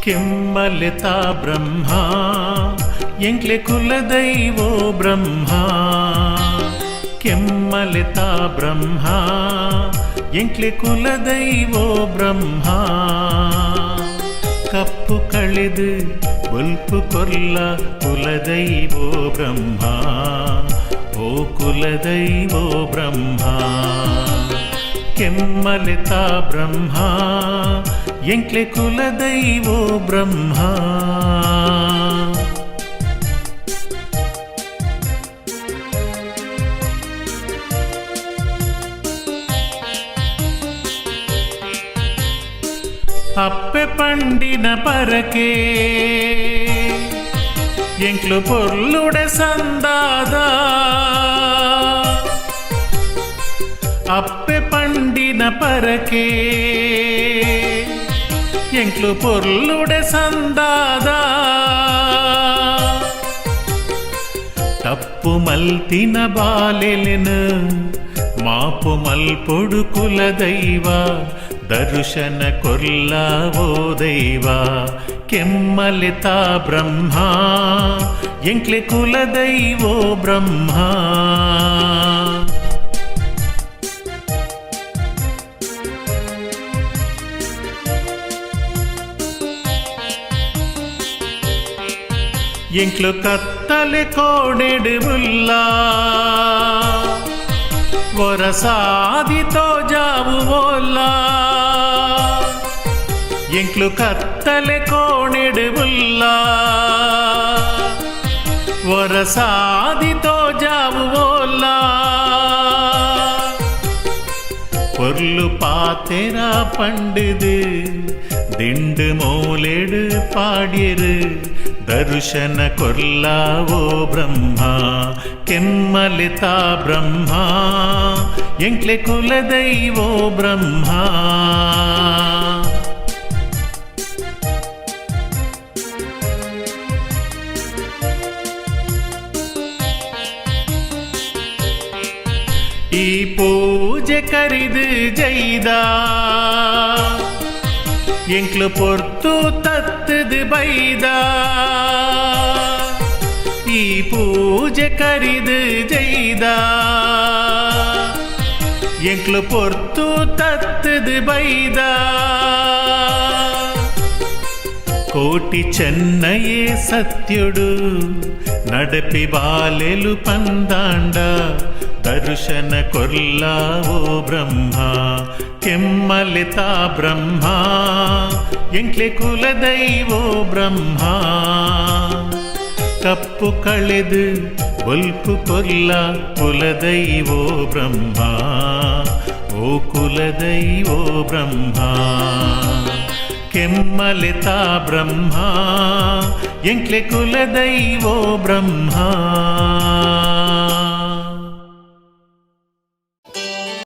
ಕೆಮ್ಮಲಿತ ಬ್ರಹ್ಮ ಎಂಕ್ಲೆ ಕುಲದೈವೋ ಬ್ರಹ್ಮ ಕೆಮ್ಮಲಿತ ಬ್ರಹ್ಮ ಎಂಕ್ಲೆ ಕುಲದೈವೋ ಬ್ರಹ್ಮ ಕಪ್ಪು ಕಳೆದು ಬಲ್ಪು ಕೊಲ್ಲ ಕುಲದೈವೋ ಬ್ರಹ್ಮ ಓ ಕುಲದೈವೋ ಬ್ರಹ್ಮ ಕೆಮ್ಮಲಿತ ಬ್ರಹ್ಮ ಎಂಕ್ಲೆ ಕುಲದೈವೋ ಬ್ರಹ್ಮ ಅಪ್ಪೆ ಪಂಡಿನ ಪರಕೆ ಎಂಕ್ಲು ಪೊರ್ಲುಡೆ ಸಂದಾದ ಅಪ್ಪೆ ಪಂಡಿನ ಪರಕೆ ಎಂಕ್ಲು ಪೊರ್ಲುಡೆ ಸಂದಾದ ತಪ್ಪು ಮಲ್ತಿನ ಬಾಲೆಲೆನ ಮಾಪು ಮಲ್ಪೊಡು ಕುಲದೈವ ದರ್ಶನ ಕೊರ್ಲಾವೋ ದೈವ ಕೆಮ್ಮಲಿತ ಬ್ರಹ್ಮ ಎಂಕ್ಲೆ ಕುಲದೈವೋ ಬ್ರಹ್ಮ ಎಂಕ್ಲು ಕತ್ತಲೆ ಕೋಣೆಡುವುಲ್ಲ ವರಸಾದಿತೋ ಜಾವುವೋಲ್ಲ ಎಂಕ್ಲು ಕತ್ತಲೆ ಕೋಣೆಡುವುಲ್ಲ ವರಸಾದಿತೋ ಜಾವುವೋಲ್ಲ பொருளு பாத்தேர பண்டுது திண்டு மூலெடு பாடியரு ದರ್ಶನ ಕೊರ್ಲಾವೋ ಬ್ರಹ್ಮ ಕೆಮ್ಮಲಿತ ಬ್ರಹ್ಮ ಎಂಕ್ಲೆ ಕುಲದೈವೋ ಬ್ರಹ್ಮ ಈ ಪೂಜೆ ಕರಿದು ಜೈದ ಎಂಕ್ಲು ಪೊರ್ತು ತತ್ತದು ಬೈದ ಈ ಪೂಜೆ ಕರಿದು ಜೈದ ಎಂಕ್ಲು ಪೊರ್ತು ತತ್ತದು ಬೈದ ಕೋಟಿ ಚೆನ್ನಯೇ ಸತ್ಯುಡು ನಡಪಿ ಬಾಲೆಲು ಪಂದಾಂಡ ದರ್ಶನ ಕೊರ್ಲಾವೋ ಬ್ರಹ್ಮ ಕೆಮ್ಮಲಿತ ಬ್ರಹ್ಮ ಎಂಕ್ಲೆ ಕುಲದೈವೋ ಬ್ರಹ್ಮ ಕಪ್ಪು ಕಳೆದು ಬಲ್ಪು ಕೊಲ್ಲ ಕುಲದೈವೋ ಬ್ರಹ್ಮ ಓ ಕುಲದೈವೋ ಬ್ರಹ್ಮ ಕೆಮ್ಮಲಿತ ಬ್ರಹ್ಮ ಎಂಕ್ಲೆ ಕುಲದೈವೋ ಬ್ರಹ್ಮ